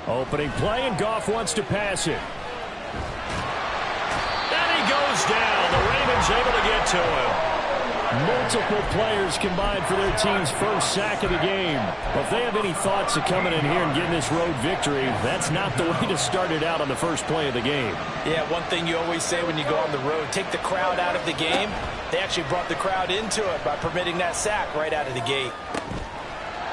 Opening play, and Goff wants to pass it. And he goes down. The Ravens able to get to him. Multiple players combined for their team's first sack of the game. Well, if they have any thoughts of coming in here and getting this road victory, that's not the way to start it out on the first play of the game. Yeah, one thing you always say when you go on the road, take the crowd out of the game. They actually brought the crowd into it by permitting that sack right out of the gate.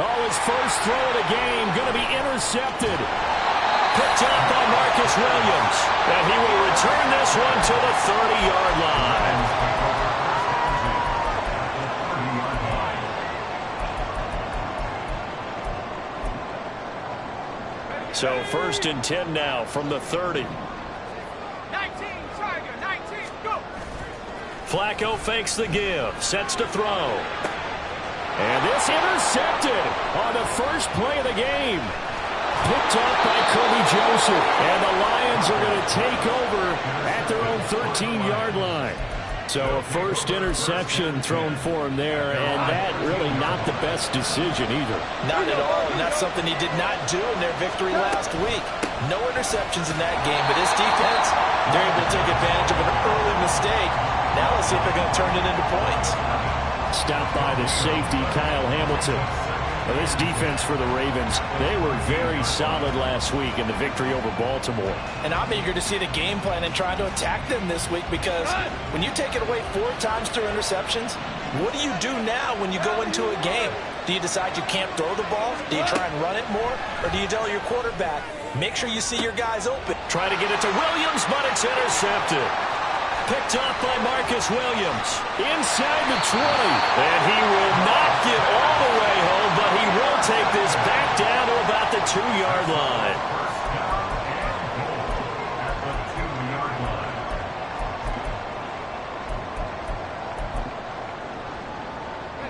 Oh, his first throw of the game going to be intercepted. Picked up by Marcus Williams. And he will return this one to the 30-yard line. So first and 10 now from the 30. 19, Tiger, 19, go! Flacco fakes the give, sets to throw. And this intercepted on the first play of the game. Picked up by Kirby Joseph. And the Lions are going to take over at their own 13-yard line. So a first interception thrown for him there, and that really not the best decision either. Not at all, and that's something he did not do in their victory last week. No interceptions in that game, but his defense, they're able to take advantage of an early mistake. Now let's see if they're going to turn it into points. Stopped by the safety, Kyle Hamilton. Well, this defense for the Ravens, they were very solid last week in the victory over Baltimore. And I'm eager to see the game plan and trying to attack them this week, because when you take it away 4 times through interceptions, what do you do now when you go into a game? Do you decide you can't throw the ball? Do you try and run it more? Or do you tell your quarterback, make sure you see your guys open? Try to get it to Williams, but it's intercepted. Picked up by Marcus Williams. Inside the 20. And he will not get all the way home, but he will take this back down to about the 2-yard line.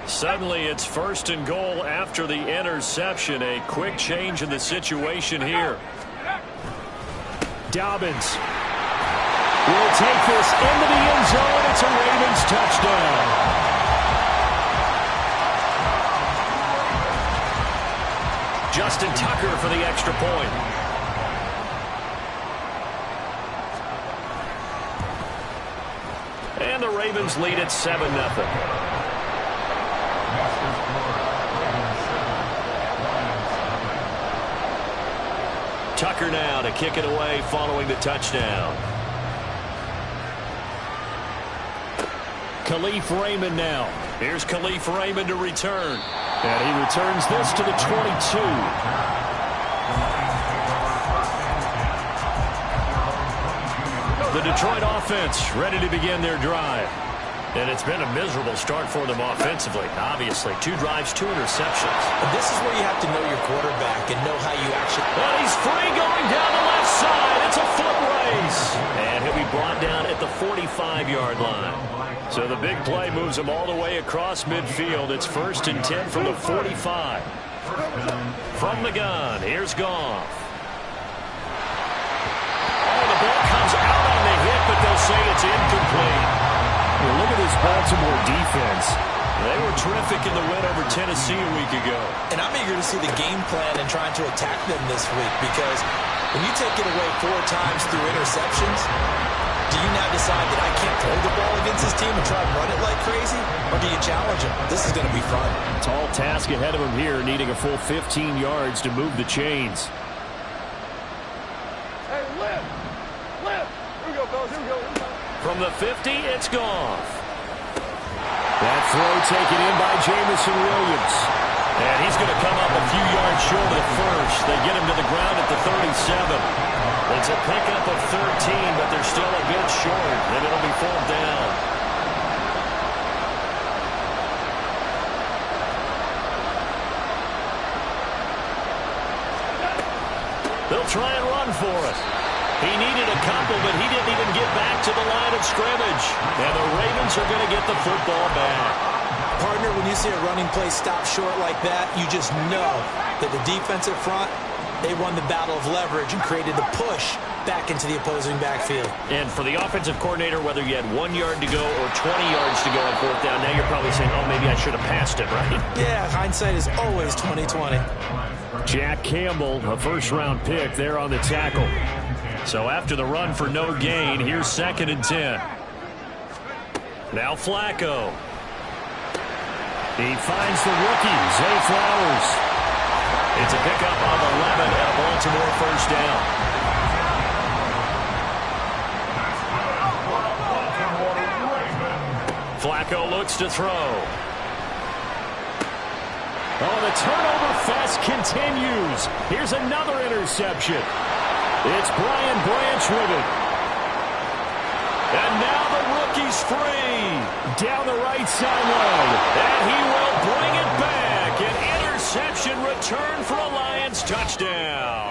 Suddenly it's first and goal after the interception. A quick change in the situation here. Dobbins will take this into the end zone. It's a Ravens touchdown. Justin Tucker for the extra point. And the Ravens lead at 7-0. Tucker now to kick it away following the touchdown. Khalif Raymond now. Here's Khalif Raymond to return. And he returns this to the 22. The Detroit offense ready to begin their drive. And it's been a miserable start for them offensively. Obviously, 2 drives, 2 interceptions. And this is where you have to know your quarterback and know how you actually... And he's free going down the left side. It's a foot race. And he'll be brought down at the 45-yard line. So the big play moves him all the way across midfield. It's first and 10 from the 45. From the gun, here's Goff. Oh, the ball comes out on the hit, but they'll say it's incomplete. Well, look at this Baltimore defense. They were terrific in the win over Tennessee a week ago. And I'm eager to see the game plan and trying to attack them this week, because when you take it away 4 times through interceptions, do you now decide that I can't throw the ball against this team and try and run it like crazy? Or do you challenge them? This is going to be fun. Tall task ahead of him here, needing a full 15 yards to move the chains. Hey, lift! Lift! Here we go, fellas, here we go. From the 50, it's Goff. That throw taken in by Jamison Williams. And he's going to come up a few yards short of the first. They get him to the ground at the 37. It's a pickup of 13, but they're still a bit short, and it'll be 4th down. They'll try and run for it. He needed a couple, but he didn't even get back to the line of scrimmage. And the Ravens are going to get the football back. Partner, when you see a running play stop short like that, you just know that the defensive front, they won the battle of leverage and created the push back into the opposing backfield. And for the offensive coordinator, whether you had 1 yard to go or 20 yards to go on 4th down, now you're probably saying, oh, maybe I should have passed it, right? Yeah, hindsight is always 20/20. Jack Campbell, a first-round pick there on the tackle. So after the run for no gain, here's 2nd and 10. Now Flacco. He finds the rookie, Zay Flowers. It's a pickup of 11 and a Baltimore first down. Flacco looks to throw. Oh, the turnover fest continues. Here's another interception. It's Brian Branch with it. And now the rookie's free. Down the right sideline. And he will bring it back. An interception return for a Lions touchdown.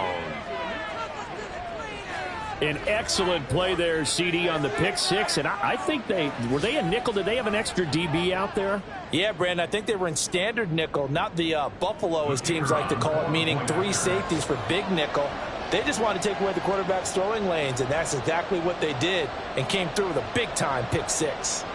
An excellent play there, CD, on the pick six. And I think were they a nickel? Did they have an extra DB out there? Yeah, Brandon, I think they were in standard nickel, not the Buffalo, as teams like to call it, meaning 3 safeties for big nickel. They just wanted to take away the quarterback's throwing lanes, and that's exactly what they did, and came through with a big-time pick six.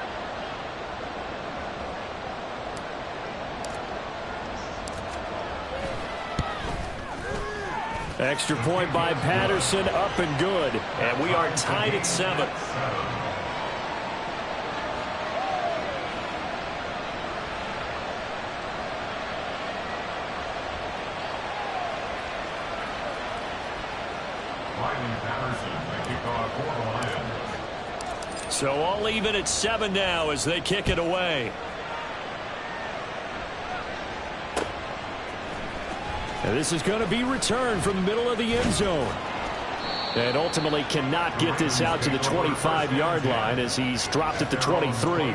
Extra point by Patterson, up and good. And we are tied at 7. So all even at 7 now as they kick it away. And this is going to be returned from the middle of the end zone. And ultimately cannot get this out to the 25-yard line as he's dropped at the 23.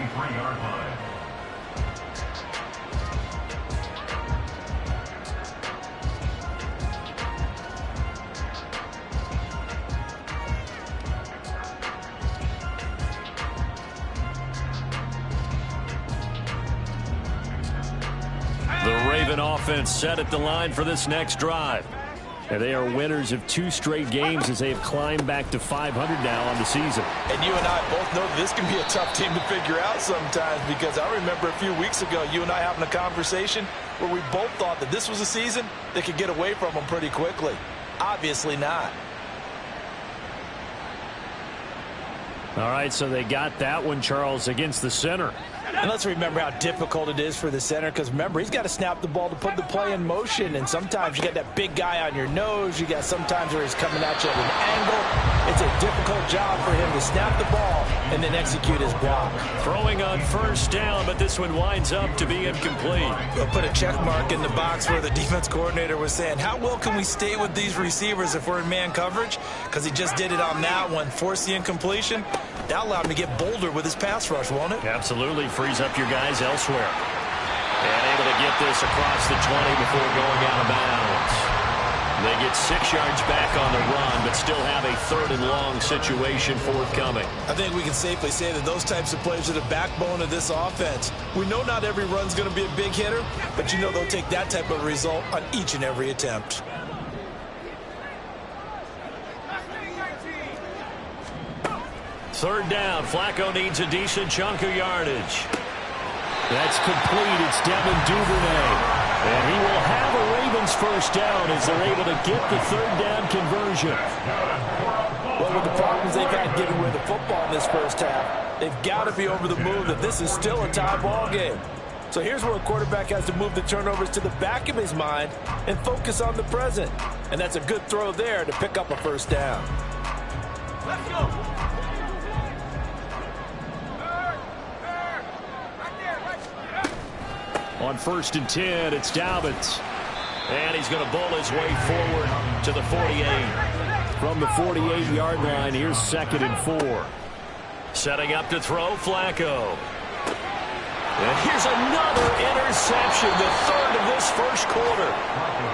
Offense set at the line for this next drive. And they are winners of 2 straight games as they have climbed back to 500 now on the season. And you and I both know that this can be a tough team to figure out sometimes, because I remember a few weeks ago you and I having a conversation where we both thought that this was a season that could get away from them pretty quickly. Obviously not. All right, so they got that one, Charles, against the center. And let's remember how difficult it is for the center, because remember, he's got to snap the ball to put the play in motion, and sometimes you got that big guy on your nose. You got sometimes where he's coming at you at an angle. It's a difficult job for him to snap the ball and then execute his block. Throwing on first down, but this one winds up to be incomplete. We'll put a check mark in the box where the defense coordinator was saying, how well can we stay with these receivers if we're in man coverage? Because he just did it on that one, forced the incompletion. That allowed him to get bolder with his pass rush, won't it? Absolutely. Frees up your guys elsewhere. And able to get this across the 20 before going out of bounds. They get 6 yards back on the run, but still have a 3rd and long situation forthcoming. I think we can safely say that those types of plays are the backbone of this offense. We know not every run's going to be a big hitter, but you know they'll take that type of result on each and every attempt. Third down. Flacco needs a decent chunk of yardage. That's complete. It's Devin Duvernay. And he will have a Ravens first down as they're able to get the 3rd down conversion. Well, with the problems they've had giving away the football in this first half, they've got to be over the move that this is still a tie ball game. So here's where a quarterback has to move the turnovers to the back of his mind and focus on the present. And that's a good throw there to pick up a first down. Let's go. On 1st and 10, it's Dobbins. And he's going to bowl his way forward to the 48. From the 48-yard line, here's 2nd and 4. Setting up to throw, Flacco. And here's another interception, the 3rd of this first quarter.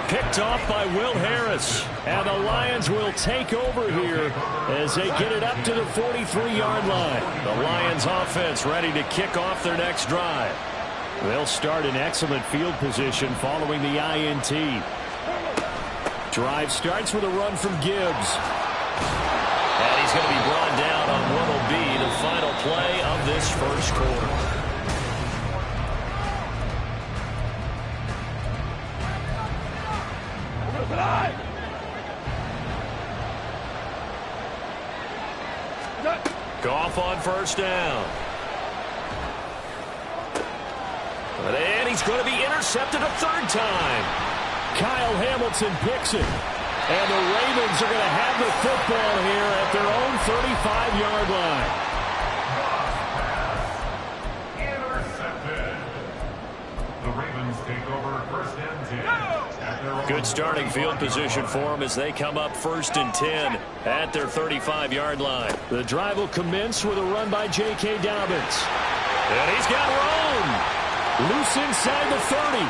Picked off by Will Harris. And the Lions will take over here as they get it up to the 43-yard line. The Lions offense ready to kick off their next drive. They'll start in excellent field position following the INT. Drive starts with a run from Gibbs. And he's going to be brought down on what will be the final play of this first quarter. Goff on first down. And he's going to be intercepted a third time. Kyle Hamilton picks it. And the Ravens are going to have the football here at their own 35-yard line. Intercepted. The Ravens take over first and 10. Good starting field position for them as they come up first and 10 at their 35-yard line. The drive will commence with a run by J.K. Dobbins. And he's got room. Loose inside the 30.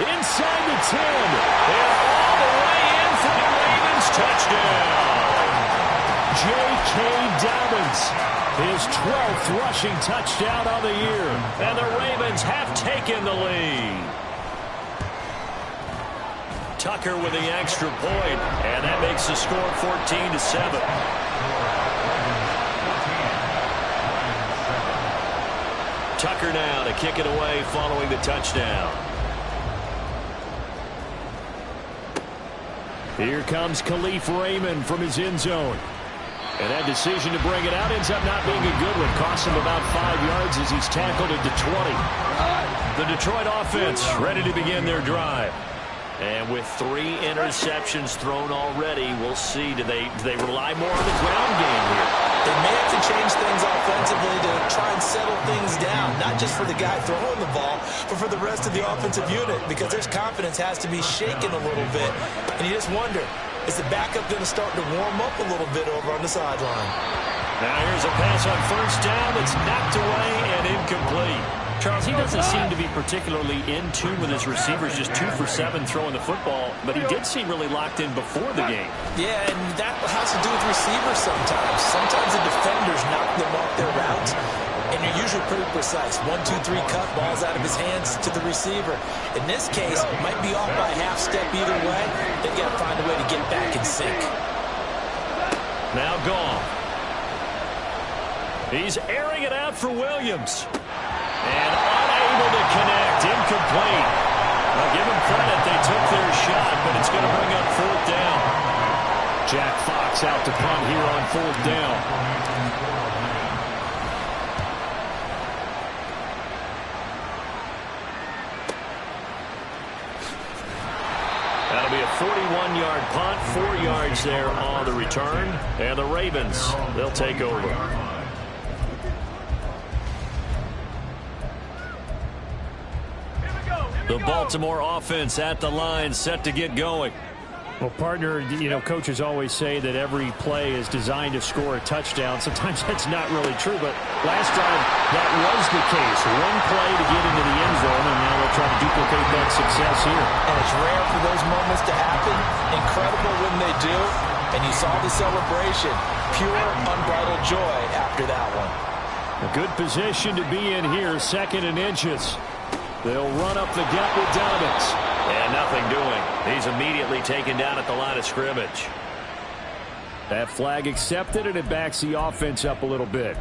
Inside the 10. And all the way in for the Ravens touchdown. J.K. Dobbins. His 12th rushing touchdown on the year. And the Ravens have taken the lead. Tucker with the extra point, and that makes the score 14-7. Tucker now to kick it away following the touchdown. Here comes Khalif Raymond from his end zone. And that decision to bring it out ends up not being a good one. Costs him about 5 yards as he's tackled at the 20. The Detroit offense ready to begin their drive. And with 3 interceptions thrown already, we'll see. Do they rely more on the ground game here? They may have to change things offensively to try and settle things down, not just for the guy throwing the ball, but for the rest of the offensive unit, because their confidence has to be shaken a little bit. And you just wonder, is the backup going to start to warm up a little bit over on the sideline? Now here's a pass on first down that's knocked away and incomplete. Charles, he doesn't seem to be particularly in tune with his receivers, just 2 for 7 throwing the football, but he did seem really locked in before the game. Yeah, and that has to do with receivers sometimes. Sometimes the defenders knock them off their routes, and you're usually pretty precise. 1, 2, 3 cut, balls out of his hands to the receiver. In this case, might be off by a half step either way. They've got to find a way to get back in sync. Now Goff. He's airing it out for Williams. And unable to connect, incomplete. I'll give them credit, they took their shot, but it's going to bring up 4th down. Jack Fox out to punt here on 4th down. That'll be a 41-yard punt, 4 yards there on the return. And the Ravens, they'll take over. The Baltimore offense at the line, set to get going. Well, partner, you know, coaches always say that every play is designed to score a touchdown. Sometimes that's not really true, but last drive that was the case. One play to get into the end zone, and now they'll try to duplicate that success here. And it's rare for those moments to happen. Incredible when they do. And you saw the celebration. Pure, unbridled joy after that one. A good position to be in here, 2nd and inches. They'll run up the gut with Dobbins. And nothing doing. He's immediately taken down at the line of scrimmage. That flag accepted, and it backs the offense up a little bit.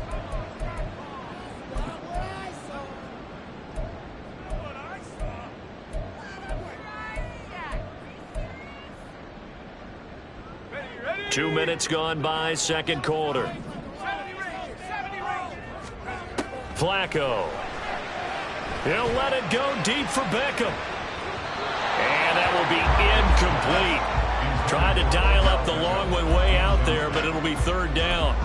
Two minutes gone by, 2nd quarter. Flacco. He'll let it go deep for Beckham. And that will be incomplete. Tried to dial up the long one way out there, but it'll be 3rd down.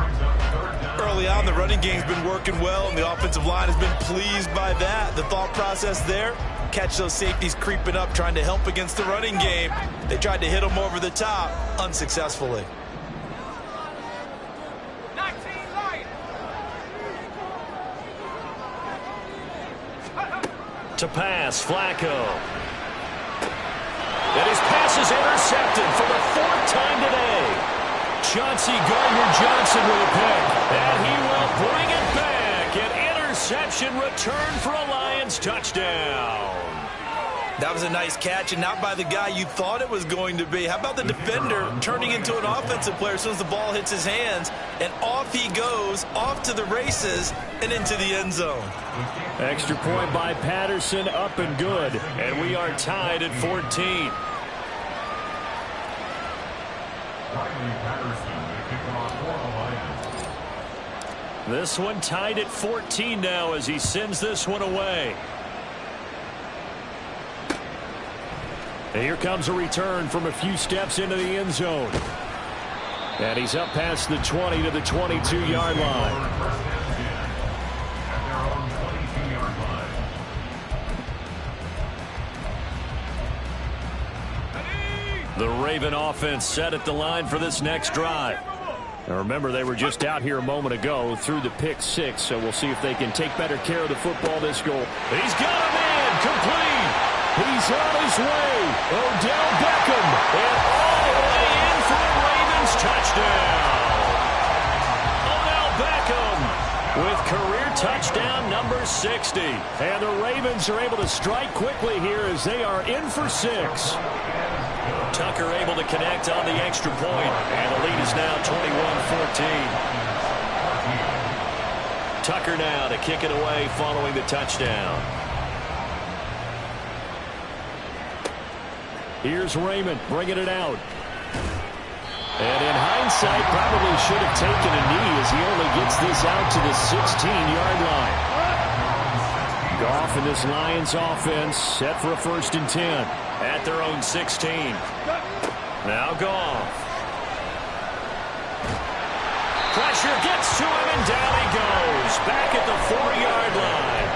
Early on, the running game's been working well, and the offensive line has been pleased by that. The thought process there, catch those safeties creeping up, trying to help against the running game. They tried to hit them over the top, unsuccessfully. To pass, Flacco. And his pass is intercepted for the 4th time today. Chauncey Gardner-Johnson with a pick. And he will bring it back. An interception return for a Lions touchdown. That was a nice catch, and not by the guy you thought it was going to be. How about the defender turning into an offensive player as soon as the ball hits his hands, and off he goes, off to the races, and into the end zone. Extra point by Patterson, up and good. And we are tied at 14. This one tied at 14 now as he sends this one away. And here comes a return from a few steps into the end zone. And he's up past the 20 to the 22-yard line. The Raven offense set at the line for this next drive. Now remember, they were just out here a moment ago through the pick six, so we'll see if they can take better care of the football this goal. He's got a man complete. He's on his way. Odell Beckham. And all the way in for a Ravens touchdown. Odell Beckham with career touchdown number 60. And the Ravens are able to strike quickly here as they are in for 6. Tucker able to connect on the extra point, and the lead is now 21-14. Tucker now to kick it away following the touchdown. Here's Raymond bringing it out. And in hindsight, probably should have taken a knee as he only gets this out to the 16-yard line. Goff and this Lions offense set for a 1st and 10 at their own 16. Now Goff. Pressure gets to him, and down he goes. Back at the 4-yard line.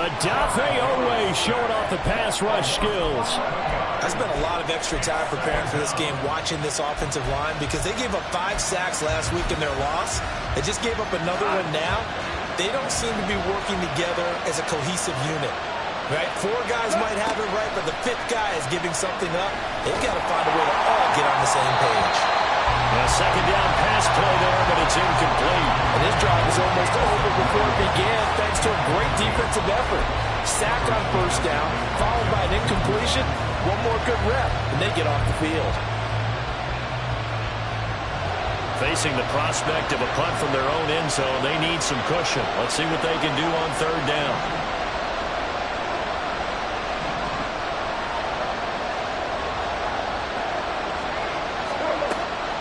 Odafe Oweh showing off the pass rush skills. I spent a lot of extra time preparing for this game watching this offensive line because they gave up 5 sacks last week in their loss. They just gave up another one now. They don't seem to be working together as a cohesive unit. Right? 4 guys might have it right, but the 5th guy is giving something up. They've got to find a way to all get on the same page. A second down pass play there, but it's incomplete. And this drive is almost over before it began thanks to a great defensive effort. Sack on 1st down, followed by an incompletion. One more good rep, and they get off the field. Facing the prospect of a punt from their own end zone, they need some cushion. Let's see what they can do on 3rd down.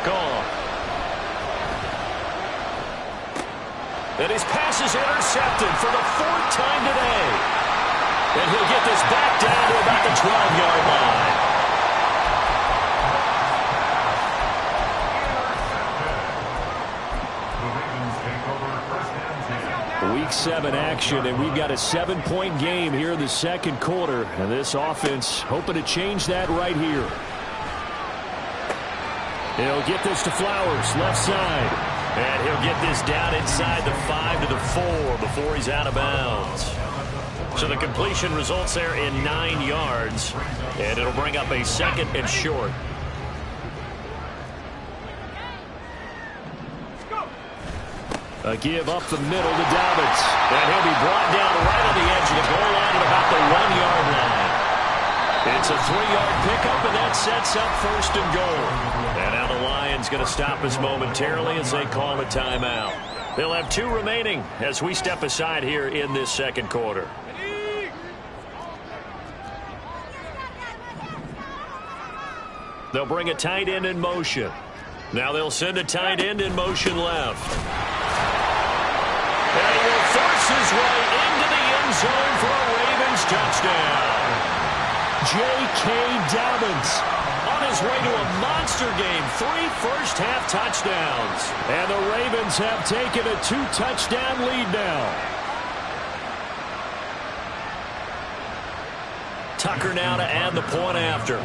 Gone. And his pass is intercepted for the 4th time today. And he'll get this back down to about the 12-yard line. Week 7 action, and we've got a 7-point game here in the 2nd quarter. And this offense hoping to change that right here. He'll get this to Flowers, left side. And he'll get this down inside the 5 to the 4 before he's out of bounds. So the completion results there in 9 yards. And it'll bring up a 2nd and short. A give up the middle to Dobbins. And he'll be brought down right on the edge of the goal line at about the 1-yard line. It's a 3-yard pickup, and that sets up 1st and goal. And now the Lions going to stop us momentarily as they call a timeout. They'll have 2 remaining as we step aside here in this 2nd quarter. They'll bring a tight end in motion. Now they'll send a tight end in motion left. And he will force his way into the end zone for a Ravens touchdown. J.K. Dobbins on his way to a monster game. 3 first-half touchdowns. And the Ravens have taken a 2-touchdown lead now. Tucker now to add the point after.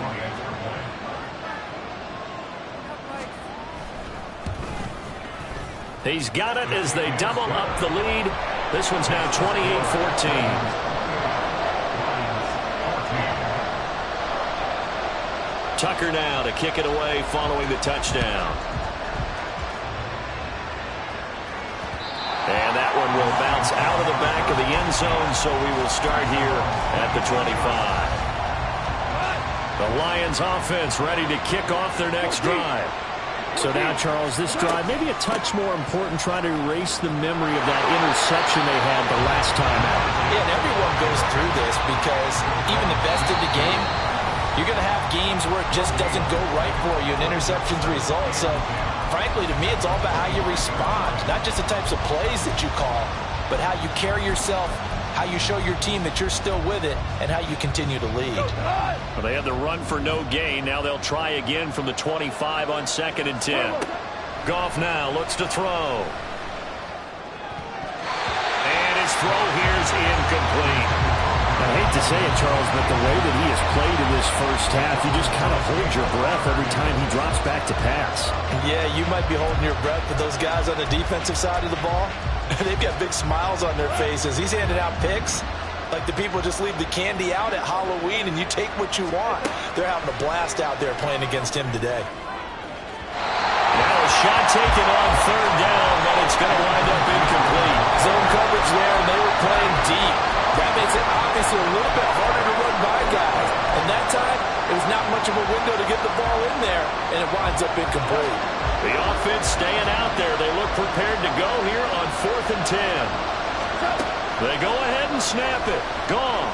He's got it as they double up the lead. This one's now 28-14. Tucker now to kick it away following the touchdown. And that one will bounce out of the back of the end zone, so we will start here at the 25. The Lions offense ready to kick off their next drive. So now, Charles, this drive maybe a touch more important, trying to erase the memory of that interception they had the last time out. Yeah, and everyone goes through this because even the best in the game, You're going to have games where it just doesn't go right for you, and interceptions result. So, frankly, to me, it's all about how you respond, not just the types of plays that you call, but how you carry yourself, how you show your team that you're still with it, and how you continue to lead. Well, they had the run for no gain. Now they'll try again from the 25 on 2nd and 10. Goff now looks to throw. And his throw here is incomplete. I hate to say it, Charles, but the way that he has played in this first half, you just kind of hold your breath every time he drops back to pass. Yeah, you might be holding your breath, but those guys on the defensive side of the ball, they've got big smiles on their faces. He's handing out picks like the people just leave the candy out at Halloween and you take what you want. They're having a blast out there playing against him today. Now a shot taken on 3rd down, but it's going to wind up incomplete. Zone coverage there, and they were playing deep. That makes it obviously a little bit harder to run by guys. And that time, it was not much of a window to get the ball in there, and it winds up incomplete. The offense staying out there. They look prepared to go here on 4th and 10. They go ahead and snap it. Goff.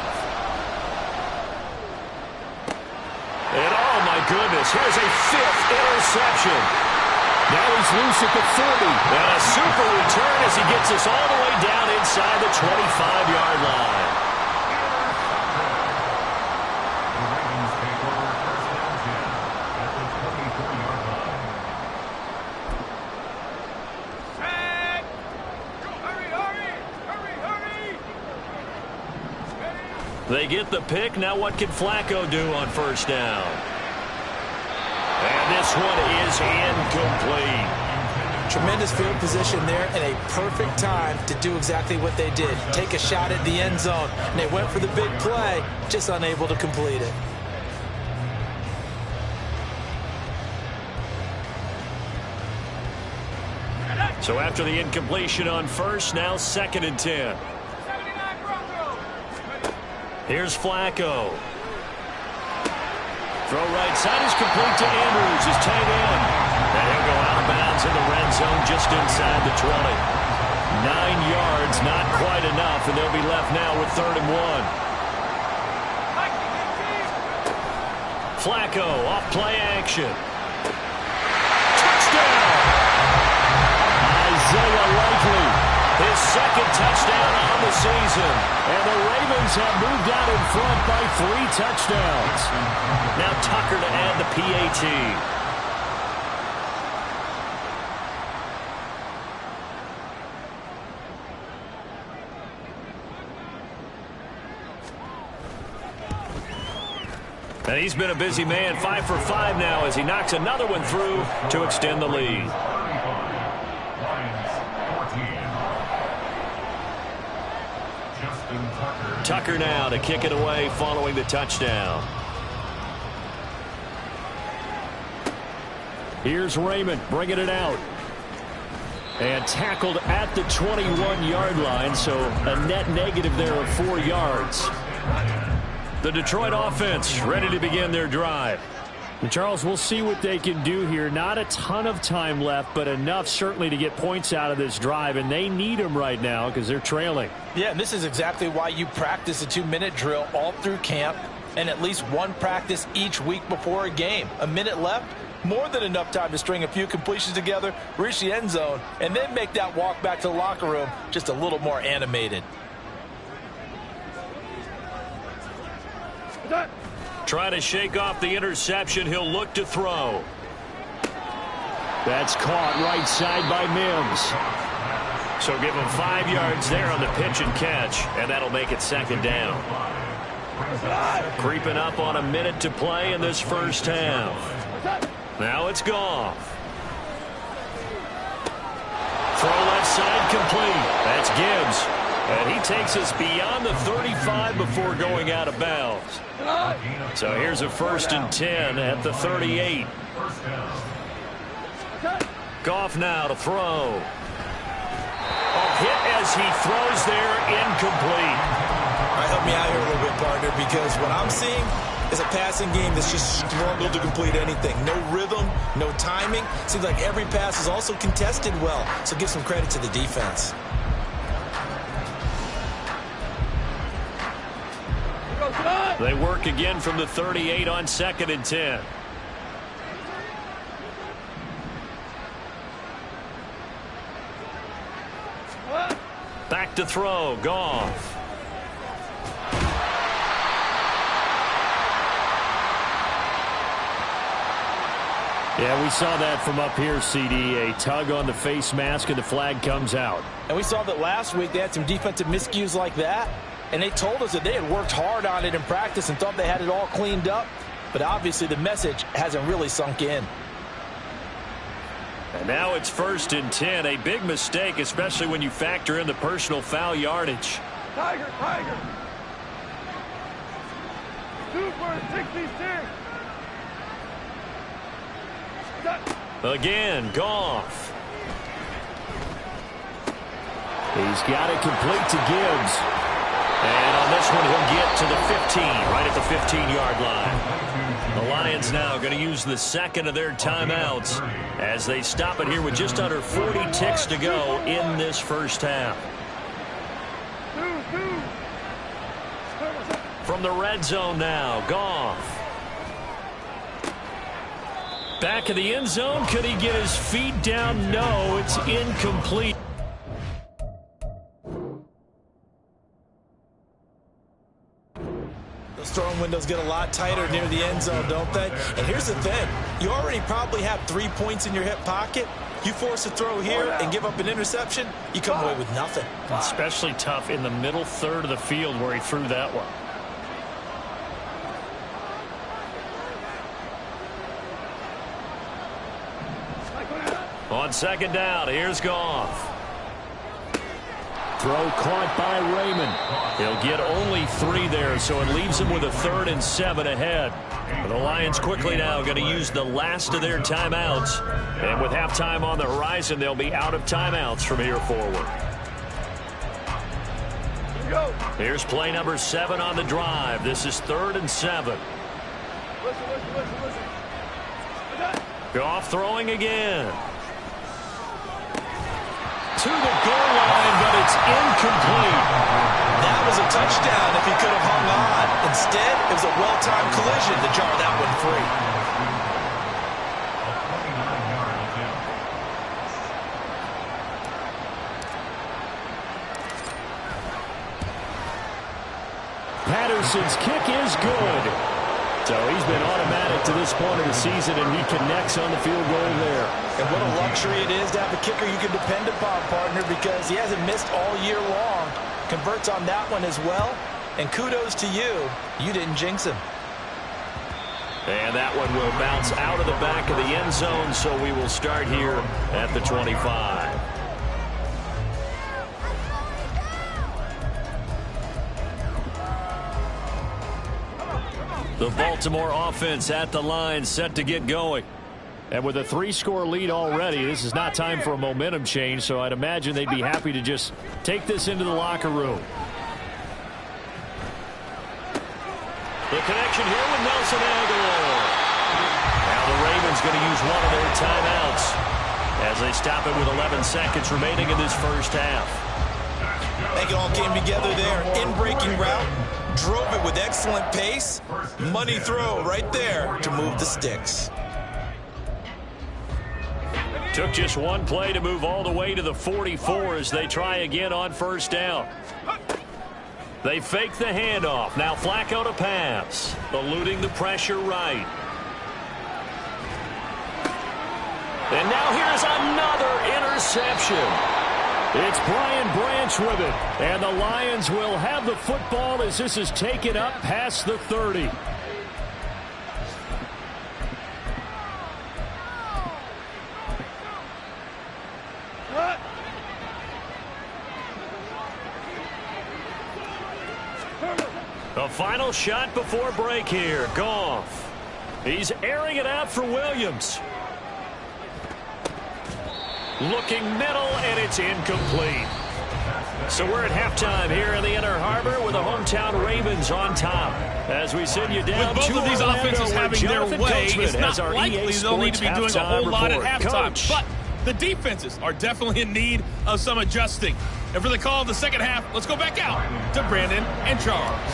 And oh my goodness, here's a 5th interception. Now he's loose at the 40. And a super return as he gets us all the way down inside the 25-yard line. The Ravens take over 1st and 10 at the 24-yard line. They get the pick. Now what can Flacco do on 1st down? And this one is incomplete. Tremendous field position there and a perfect time to do exactly what they did. Take a shot at the end zone. And they went for the big play, just unable to complete it. So after the incompletion on 1st, now 2nd and 10. Here's Flacco. Throw right side is complete to Andrews, his tight end. And he'll go out of bounds in the red zone just inside the 20. 9 yards, not quite enough, and they'll be left now with 3rd and 1. Flacco off play action. Touchdown! Isaiah Likely, his 2nd touchdown on the season. And the Ravens have moved out in front by 3 touchdowns. Now Tucker to add the PAT. And he's been a busy man, 5 for 5 now as he knocks another one through to extend the lead. Tucker now to kick it away following the touchdown. Here's Raymond bringing it out. And tackled at the 21-yard line, so a net negative there of 4 yards. The Detroit offense ready to begin their drive. And Charles, we'll see what they can do here. Not a ton of time left, but enough certainly to get points out of this drive, and they need them right now because they're trailing. Yeah, and this is exactly why you practice a 2-minute drill all through camp and at least one practice each week before a game. A minute left, more than enough time to string a few completions together, reach the end zone, and then make that walk back to the locker room just a little more animated. Trying to shake off the interception. He'll look to throw. That's caught right side by Mims. So give him 5 yards there on the pitch and catch, and that'll make it 2nd down. Creeping up on a minute to play in this first half. Now it's Goff. Throw left side complete. That's Gibbs. And he takes us beyond the 35 before going out of bounds. So here's a 1st and 10 at the 38. Goff now to throw. A hit as he throws there, incomplete. All right, help me out here a little bit, partner, because what I'm seeing is a passing game that's just struggled to complete anything. No rhythm, no timing. Seems like every pass is also contested well, so give some credit to the defense. Go, They work again from the 38 on 2nd and 10. Back to throw, Goff. Yeah, we saw that from up here, CD. A tug on the face mask, and the flag comes out. And we saw that last week they had some defensive miscues like that, and they told us that they had worked hard on it in practice and thought they had it all cleaned up, but obviously the message hasn't really sunk in. And now it's 1st and 10. A big mistake, especially when you factor in the personal foul yardage. Tiger, Tiger. 2 for 66. Again, Goff. He's got it complete to Gibbs. And on this one, he'll get to the 15, right at the 15-yard line. The Lions now going to use the second of their timeouts as they stop it here with just under 40 ticks to go in this first half. From the red zone now, Goff. Back of the end zone. Could he get his feet down? No, it's incomplete. Those throwing windows get a lot tighter near the end zone, don't they? And here's the thing. You already probably have 3 points in your hip pocket. You force a throw here and give up an interception, you come away with nothing. Especially tough in the middle third of the field where he threw that one. On 2nd down, here's Goff. Throw caught by Raymond. He'll get only 3 there, so it leaves him with a 3rd and 7 ahead. The Lions quickly now going to use the last of their timeouts. And with halftime on the horizon, they'll be out of timeouts from here forward. Here's play number 7 on the drive. This is 3rd and 7. Listen. Goff throwing again. To the goal line, but it's incomplete. That was a touchdown if he could have hung on. Instead, it was a well-timed collision to jar that one free. Patterson's kick is good. So he's been automatic to this point of the season, and he connects on the field goal there. And what a luxury it is to have a kicker you can depend upon, partner, because he hasn't missed all year long. Converts on that one as well. And kudos to you. You didn't jinx him. And that one will bounce out of the back of the end zone, so we will start here at the 25. The Baltimore offense at the line, set to get going. And with a 3-score lead already, this is not time for a momentum change, so I'd imagine they'd be happy to just take this into the locker room. The connection here with Nelson Aguilar. Now the Ravens going to use one of their timeouts as they stop it with 11 seconds remaining in this first half. I think it all came together there. In-breaking route. Drove it with excellent pace. Money throw right there to move the sticks. Took just one play to move all the way to the 44 as they try again on 1st down. They fake the handoff. Now Flacco to pass. Eluding the pressure right. And now here's another interception. It's Brian Branch with it, and the Lions will have the football as this is taken up past the 30. A final shot before break here. Goff. He's airing it out for Williams. Looking middle, and it's incomplete. So we're at halftime here in the Inner Harbor with the hometown Ravens on top. As we send you down with both of these offenses having their way, it's not likely they'll need to be doing a whole lot at halftime. Coach. But the defenses are definitely in need of some adjusting. And for the call of the second half, let's go back out to Brandon and Charles.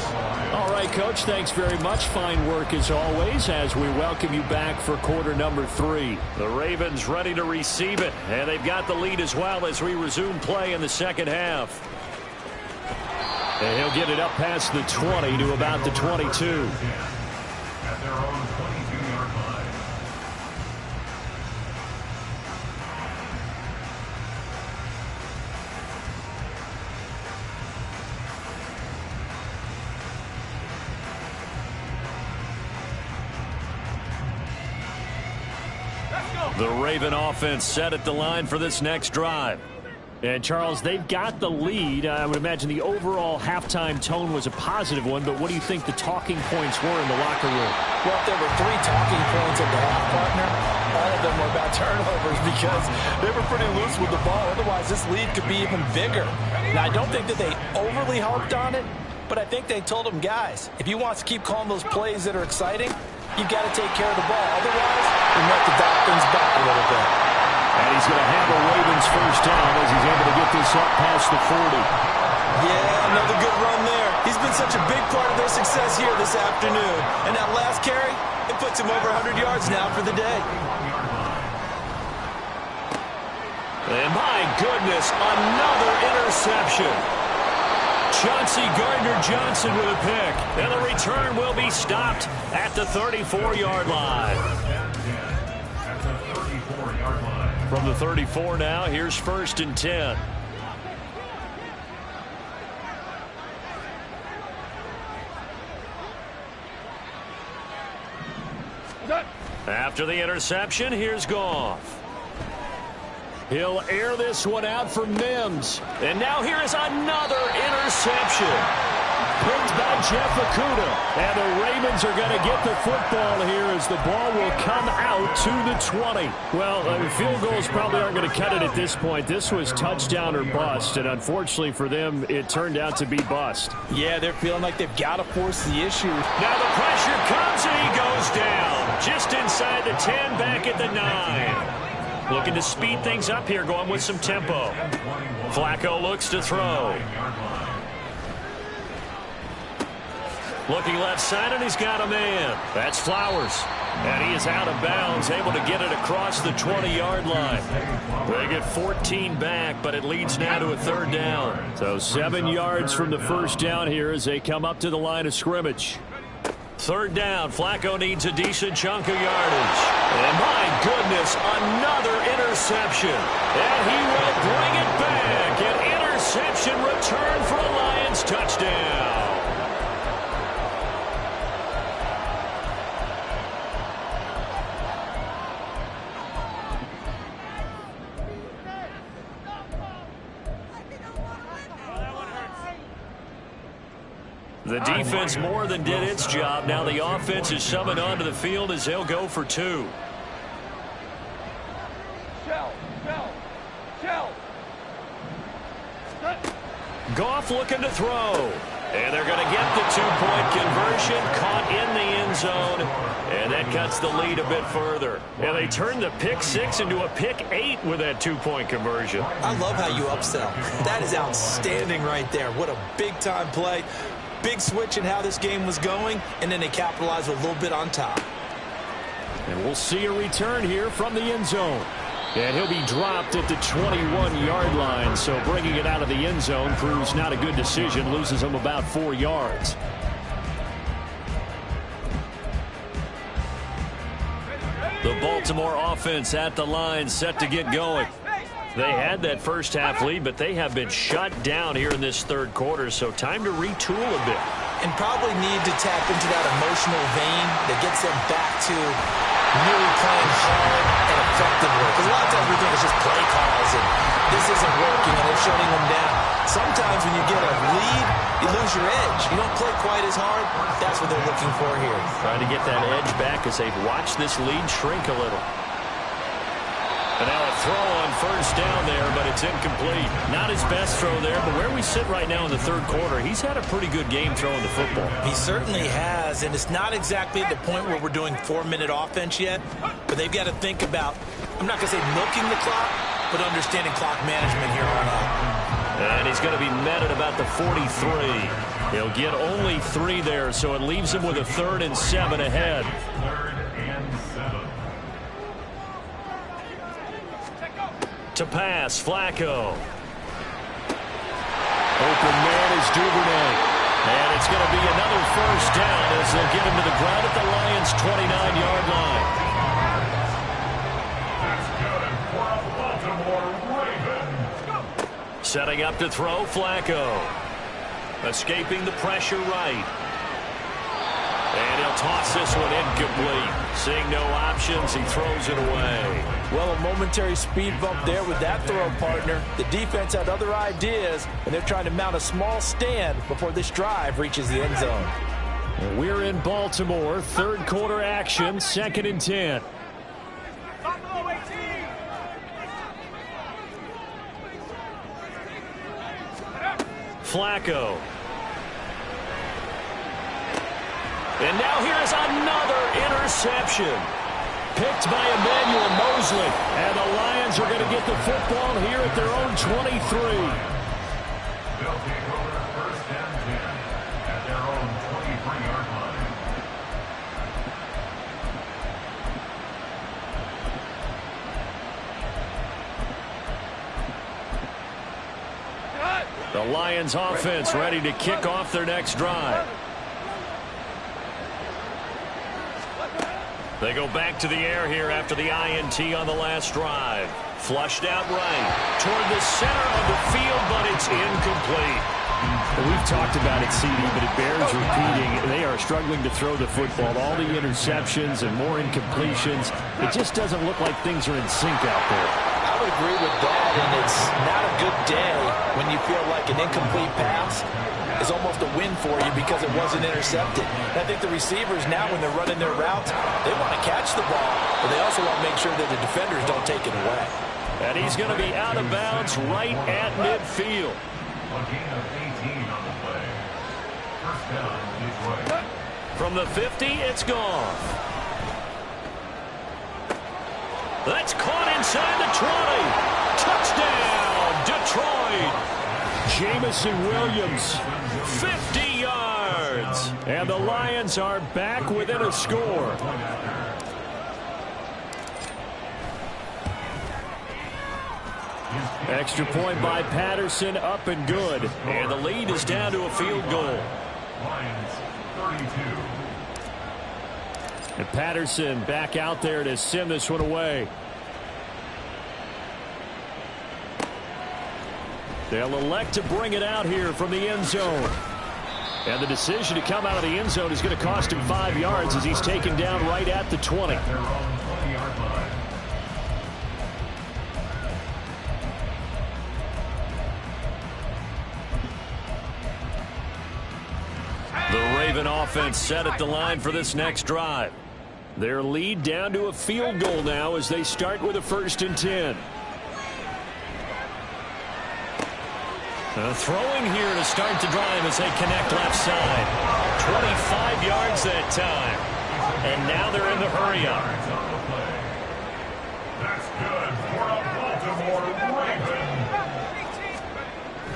All right, Coach, thanks very much. Fine work as always as we welcome you back for quarter number 3. The Ravens ready to receive it, and they've got the lead as well as we resume play in the second half. And he'll get it up past the 20 to about the 22. At their own 22-yard line. The Raven offense set at the line for this next drive. And, Charles, they've got the lead. I would imagine the overall halftime tone was a positive one, but what do you think the talking points were in the locker room? Well, if there were 3 talking points at the half, partner, all of them were about turnovers because they were pretty loose with the ball. Otherwise, this lead could be even bigger. Now, I don't think that they overly harped on it, but I think they told them, guys, if you want to keep calling those plays that are exciting, you've got to take care of the ball. Otherwise, you let the Dolphins back a little bit. And he's going to have a Ravens first down as he's able to get this up past the 40. Yeah, another good run there. He's been such a big part of their success here this afternoon. And that last carry, it puts him over 100 yards now for the day. And my goodness, another interception. Chauncey Gardner-Johnson with a pick. And the return will be stopped at the 34-yard line. From the 34 now, here's 1st and 10. After the interception, here's Goff. He'll air this one out for Mims. And now here is another interception. Picked by Jeff Okudah. And the Ravens are going to get the football here as the ball will come out to the 20. Well, field goals probably aren't going to cut it at this point. This was touchdown or bust, and unfortunately for them, it turned out to be bust. Yeah, they're feeling like they've got to force the issue. Now the pressure comes and he goes down. Just inside the 10, back at the 9. Looking to speed things up here, going with some tempo. Flacco looks to throw. Looking left side, and he's got a man. That's Flowers. And he is out of bounds, able to get it across the 20-yard line. They get 14 back, but it leads now to a 3rd down. So 7 yards from the first down here as they come up to the line of scrimmage. 3rd down. Flacco needs a decent chunk of yardage. And my goodness, another interception. And he will bring it back. An interception return for a Lions touchdown. The defense more than did its job. Now the offense is summoned onto the field as they'll go for 2. Goff looking to throw. And they're going to get the 2-point conversion, caught in the end zone, and that cuts the lead a bit further. And they turned the pick 6 into a pick 8 with that 2-point conversion. I love how you upsell. That is outstanding right there. What a big-time play. Big switch in how this game was going, and then they capitalized a little bit on top. And we'll see a return here from the end zone. And he'll be dropped at the 21-yard line, so bringing it out of the end zone proves not a good decision, loses him about 4 yards. The Baltimore offense at the line, set to get going. They had that first half lead, but they have been shut down here in this 3rd quarter, so time to retool a bit. And probably need to tap into that emotional vein that gets them back to really playing hard and effectively. Because a lot of times we think it's just play calls and this isn't working and they're shutting them down. Sometimes when you get a lead, you lose your edge. You don't play quite as hard. That's what they're looking for here. Trying to get that edge back as they've watched this lead shrink a little. And now a throw on first down there, but it's incomplete. Not his best throw there, but where we sit right now in the 3rd quarter, he's had a pretty good game throwing the football. He certainly has, and it's not exactly at the point where we're doing 4-minute offense yet, but they've got to think about, I'm not going to say milking the clock, but understanding clock management here on out. And he's going to be met at about the 43. He'll get only 3 there, so it leaves him with a 3rd and 7 ahead. 3rd and 7. To pass, Flacco. Open man is Duvernay. And it's going to be another first down as they'll get him to the ground at the Lions' 29-yard line. That's good for a Baltimore Ravens. Setting up to throw, Flacco. Escaping the pressure right. And he'll toss this one incomplete. Seeing no options, he throws it away. Well, a momentary speed bump there with that throw, partner. The defense had other ideas, and they're trying to mount a small stand before this drive reaches the end zone. We're in Baltimore. 3rd quarter action, 2nd and 10. Flacco. And now here's another interception. Picked by Emmanuel Mosley. And the Lions are going to get the football here at their own 23. They'll take over 1st and 10 at their own 23-yard line. The Lions offense ready to kick off their next drive. They go back to the air here after the INT on the last drive. Flushed out right toward the center of the field, but it's incomplete. We've talked about it, CD, but it bears repeating. They are struggling to throw the football. All the interceptions and more incompletions. It just doesn't look like things are in sync out there. I would agree with that, and it's not a good day when you feel like an incomplete pass is almost a win for you because it wasn't intercepted. I think the receivers now, when they're running their routes, they want to catch the ball, but they also want to make sure that the defenders don't take it away. And he's going to be out of bounds right at midfield. A gain of 18 on the play. 1st down, Detroit. From the 50, it's gone. That's caught inside the 20. Touchdown, Detroit. Jamison Williams. 50 yards. And the Lions are back within a score. Extra point by Patterson, up and good. And the lead is down to a field goal. Lions 32. And Patterson back out there to send this one away. They'll elect to bring it out here from the end zone. And the decision to come out of the end zone is going to cost him 5 yards as he's taken down right at the 20. Their own 20-yard line. The Raven offense set at the line for this next drive. Their lead down to a field goal now as they start with a 1st and 10. Throwing here to start the drive as they connect left side. 25 yards that time. And now they're in the hurry-up. That's good for a Baltimore Raven.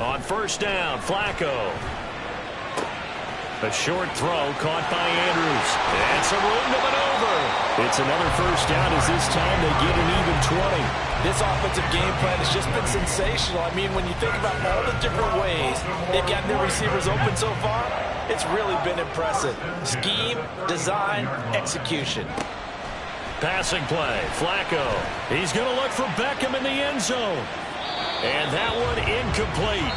On 1st down, Flacco. A short throw caught by Andrews. And some room to maneuver. It's another 1st down as this time they get an even 20. This offensive game plan has just been sensational. I mean, when you think about all the different ways they've gotten their receivers open so far, it's really been impressive. Scheme, design, execution. Passing play, Flacco. He's going to look for Beckham in the end zone. And that one incomplete.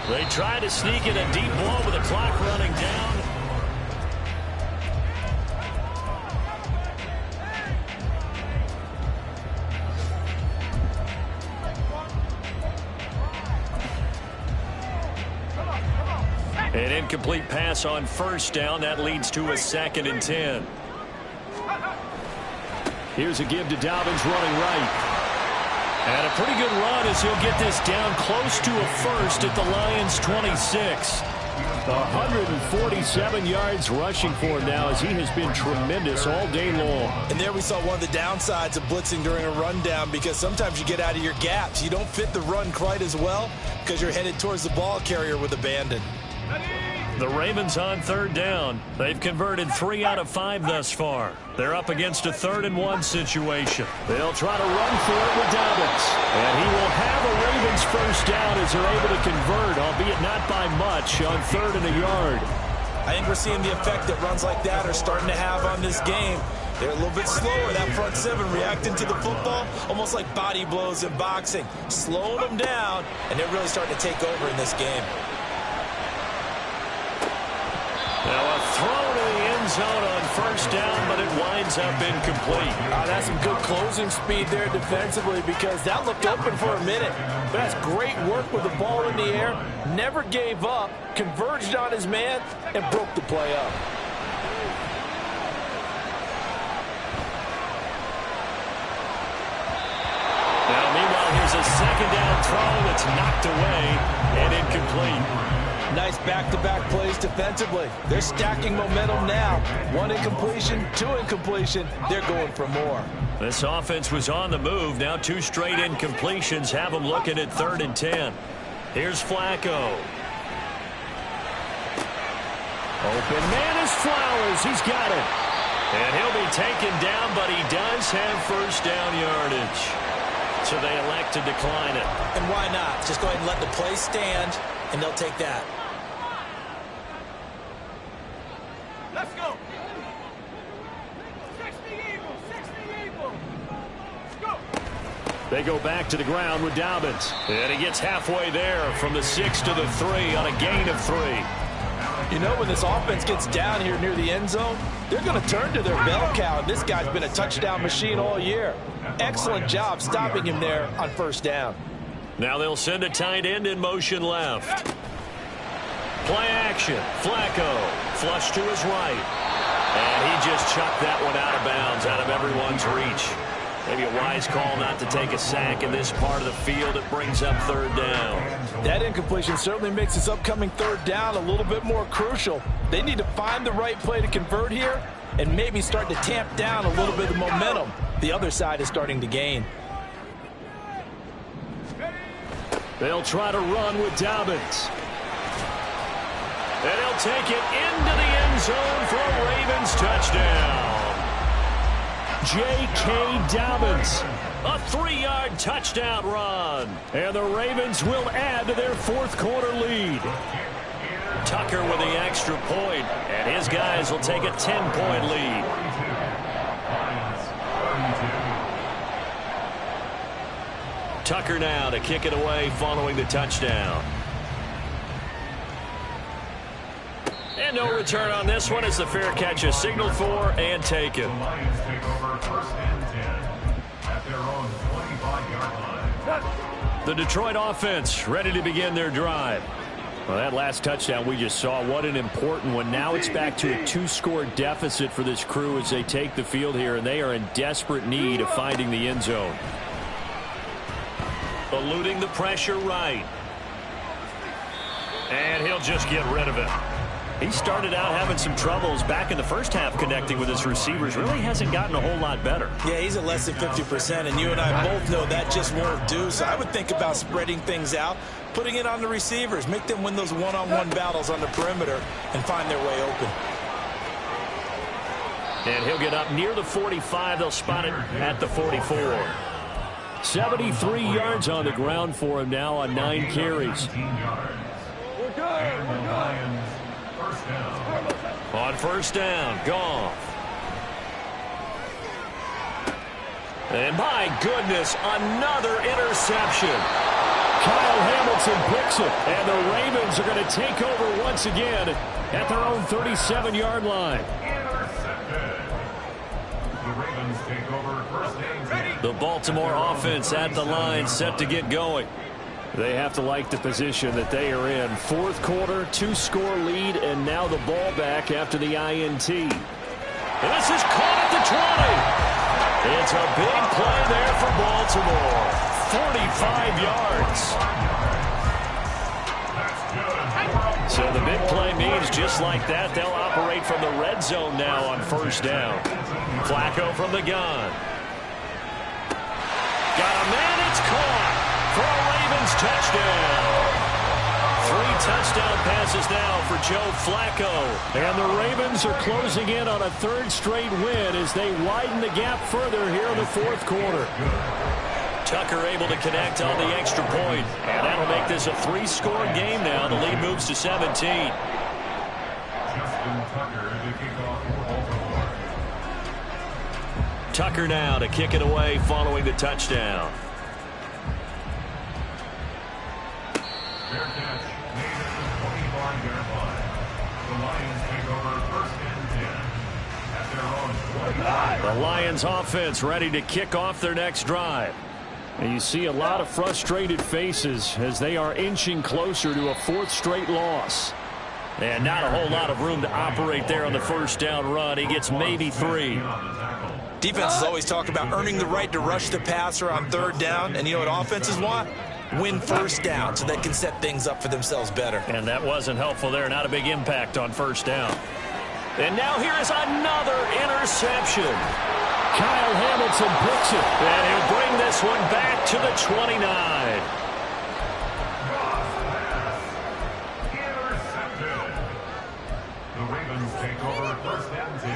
They try to sneak in a deep ball with the clock running down. An incomplete pass on 1st down. That leads to a 2nd and 10. Here's a give to Dobbins running right. And a pretty good run as he'll get this down close to a 1st at the Lions' 26. 147 yards rushing for him now as he has been tremendous all day long. And there we saw one of the downsides of blitzing during a rundown, because sometimes you get out of your gaps. You don't fit the run quite as well because you're headed towards the ball carrier with abandon. The Ravens on third down. They've converted 3 out of 5 thus far. They're up against a 3rd-and-1 situation. They'll try to run for it with Dobbins. And he will have a Ravens first down as they're able to convert, albeit not by much, on 3rd and a yard. I think we're seeing the effect that runs like that are starting to have on this game. They're a little bit slower, that front 7, reacting to the football, almost like body blows in boxing. Slowing them down, and they're really starting to take over in this game. Now a throw to the end zone on first down, but it winds up incomplete. That's some good closing speed there defensively, because that looked open for a minute. But that's great work with the ball in the air. Never gave up, converged on his man, and broke the play up. Now meanwhile, here's a 2nd down throw that's knocked away and incomplete. Nice back-to-back plays defensively. They're stacking momentum now. 1 incompletion, 2 incompletion. They're going for more. This offense was on the move. Now 2 straight incompletions have them looking at 3rd and 10. Here's Flacco. Open man is Flowers. He's got it. And he'll be taken down, but he does have first down yardage. So they elect to decline it. And why not? Just go ahead and let the play stand, and they'll take that. Let's go. 60 Eagles, 60 Eagles. Let's go. They go back to the ground with Dobbins. And he gets halfway there from the 6 to the 3 on a gain of 3. You know, when this offense gets down here near the end zone, they're going to turn to their bell cow. This guy's been a touchdown machine all year. Excellent job stopping him there on first down. Now they'll send a tight end in motion left. Play action. Flacco. Flush to his right. And he just chucked that one out of bounds, out of everyone's reach. Maybe a wise call not to take a sack in this part of the field. It brings up 3rd down. That incompletion certainly makes this upcoming 3rd down a little bit more crucial. They need to find the right play to convert here and maybe start to tamp down a little bit of momentum. The other side is starting to gain. They'll try to run with Dobbins. And he'll take it into the end zone for a Ravens touchdown. J.K. Dobbins, a 3-yard touchdown run. And the Ravens will add to their 4th quarter lead. Tucker with the extra point, and his guys will take a 10-point lead. Tucker now to kick it away following the touchdown. And no return on this one as the fair catch is signaled for and taken. The Lions take over 1st and 10 at their own 25-yard line. The Detroit offense ready to begin their drive. Well, that last touchdown we just saw, what an important one. Now it's back to a 2-score deficit for this crew as they take the field here, and they are in desperate need of finding the end zone. Eluding the pressure right. And he'll just get rid of it. He started out having some troubles back in the first half connecting with his receivers. Really hasn't gotten a whole lot better. Yeah, he's at less than 50%, and you and I both know that just won't do. So I would think about spreading things out, putting it on the receivers, make them win those one-on-one battles on the perimeter and find their way open. And he'll get up near the 45. They'll spot it at the 44. 73 yards on the ground for him now on 9 carries. We're good. We're good. On first down, Goff. And my goodness, another interception. Kyle Hamilton picks it, and the Ravens are going to take over once again at their own 37-yard line. The Ravens take over 1st and 10. The Baltimore offense at the line, set to get going. They have to like the position that they are in. 4th quarter, 2-score lead, and now the ball back after the INT. And this is caught at the 20. It's a big play there for Baltimore. 45 yards. So So the big play means just like that, they'll operate from the red zone now on first down. Flacco from the gun. Got a man, it's caught for a Ravens touchdown. 3 touchdown passes now for Joe Flacco. And the Ravens are closing in on a 3rd straight win as they widen the gap further here in the 4th quarter. Tucker able to connect on the extra point. And that'll make this a 3-score game now. The lead moves to 17. Justin Tucker to kick off for Baltimore. Tucker now to kick it away following the touchdown. Fair catch made at the 25-yard line. The Lions take over 1st and 10 at their own 29. The Lions offense ready to kick off their next drive. And you see a lot of frustrated faces as they are inching closer to a 4th straight loss. And not a whole lot of room to operate there on the first down run. He gets maybe 3. Defenses always talk about earning the right to rush the passer on 3rd down. And you know what offenses want? Win first down so they can set things up for themselves better. And that wasn't helpful there. Not a big impact on first down. And now here is another interception. Kyle Hamilton picks it. And he'll bring this one back to the 29. Intercepted. The Ravens take over 1st and 10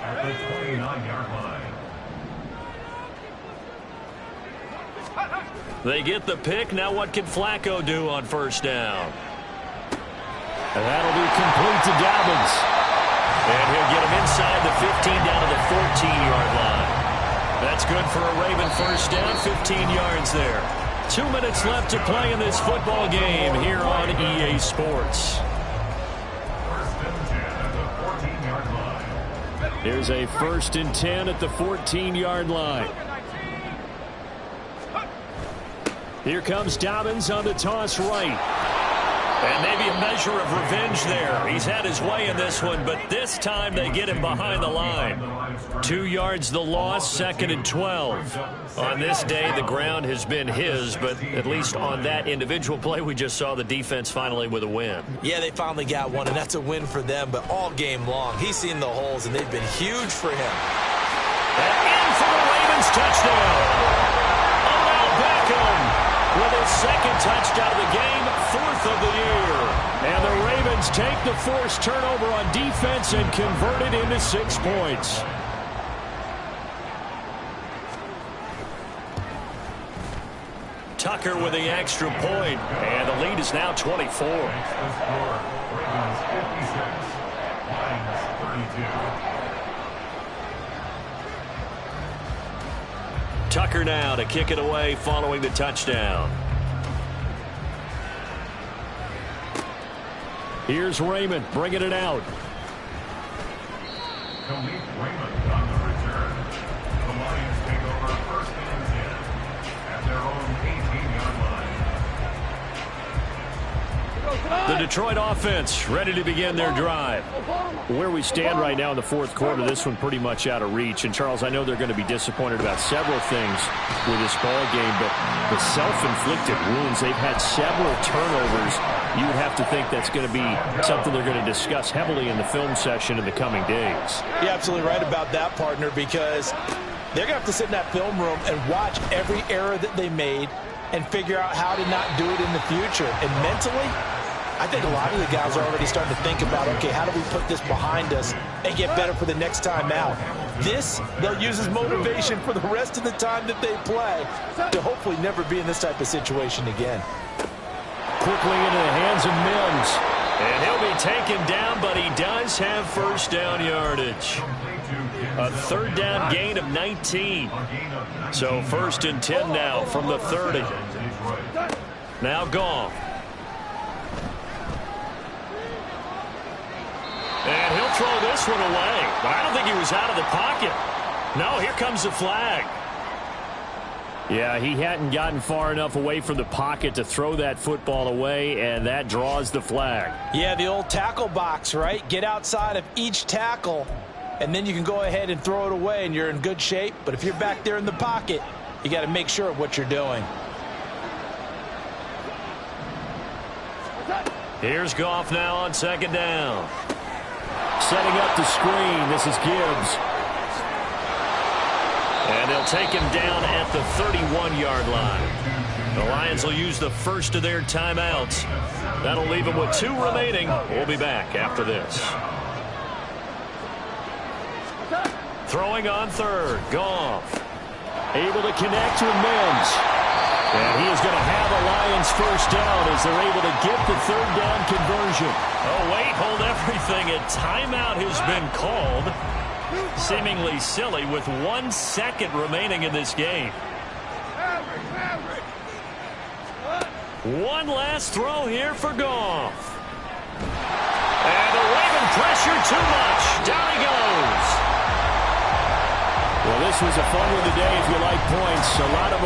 at the 29-yard line. They get the pick. Now what can Flacco do on first down? And that'll be complete to Dobbins. And he'll get him inside the 15 down to the 14-yard line. That's good for a Raven first down, 15 yards there. 2 minutes left to play in this football game here on EA Sports. 1st and 10 at the 14-yard line. Here's a 1st and 10 at the 14-yard line. Here comes Dobbins on the toss right. And maybe a measure of revenge there. He's had his way in this one, but this time they get him behind the line. 2 yards the loss, 2nd and 12. On this day, the ground has been his, but at least on that individual play, we just saw the defense finally with a win. Yeah, they finally got one, and that's a win for them, but all game long, he's seen the holes, and they've been huge for him. And in for the Ravens touchdown. Odell Beckham with his 2nd touchdown of the game, 4th of the year. And the Ravens take the forced turnover on defense and convert it into 6 points. Tucker with the extra point, and the lead is now 24. The score, Ravens 56, Lions 32. Tucker now to kick it away following the touchdown. Here's Raymond bringing it out. Khalif Raymond on the return. The Lions take over 1st and 10 at their own 18-yard line. The Detroit offense ready to begin their drive. Where we stand right now in the 4th quarter, this one pretty much out of reach. And, Charles, I know they're going to be disappointed about several things with this ball game, but the self-inflicted wounds, they've had several turnovers. You would have to think that's going to be something they're going to discuss heavily in the film session in the coming days. You're absolutely right about that, partner, because they're going to have to sit in that film room and watch every error that they made and figure out how to not do it in the future. And mentally, I think a lot of the guys are already starting to think about, okay, how do we put this behind us and get better for the next time out? This, they'll use as motivation for the rest of the time that they play to hopefully never be in this type of situation again. Quickly into the hands of Mims. And he'll be taken down, but he does have first down yardage. A 3rd down gain of 19. So 1st and 10 now from the 30. Now Goff. And he'll throw this one away. But I don't think he was out of the pocket. No, here comes the flag. Yeah, he hadn't gotten far enough away from the pocket to throw that football away, and that draws the flag. Yeah, the old tackle box, right? Get outside of each tackle, and then you can go ahead and throw it away, and you're in good shape. But if you're back there in the pocket, you got to make sure of what you're doing. Here's Goff now on second down. Setting up the screen. This is Gibbs. And they'll take him down at the 31-yard line. The Lions will use the first of their timeouts. That'll leave them with 2 remaining. We'll be back after this. Throwing on third. Goff. Able to connect with Mims. And he is going to have a Lions first down as they're able to get the third down conversion. Oh, wait, hold everything. A timeout has been called. Seemingly silly with 1 second remaining in this game. One last throw here for Goff. And the Raven pressure too much. Down he goes. Well, this was a fun one today if you like points. A lot of them.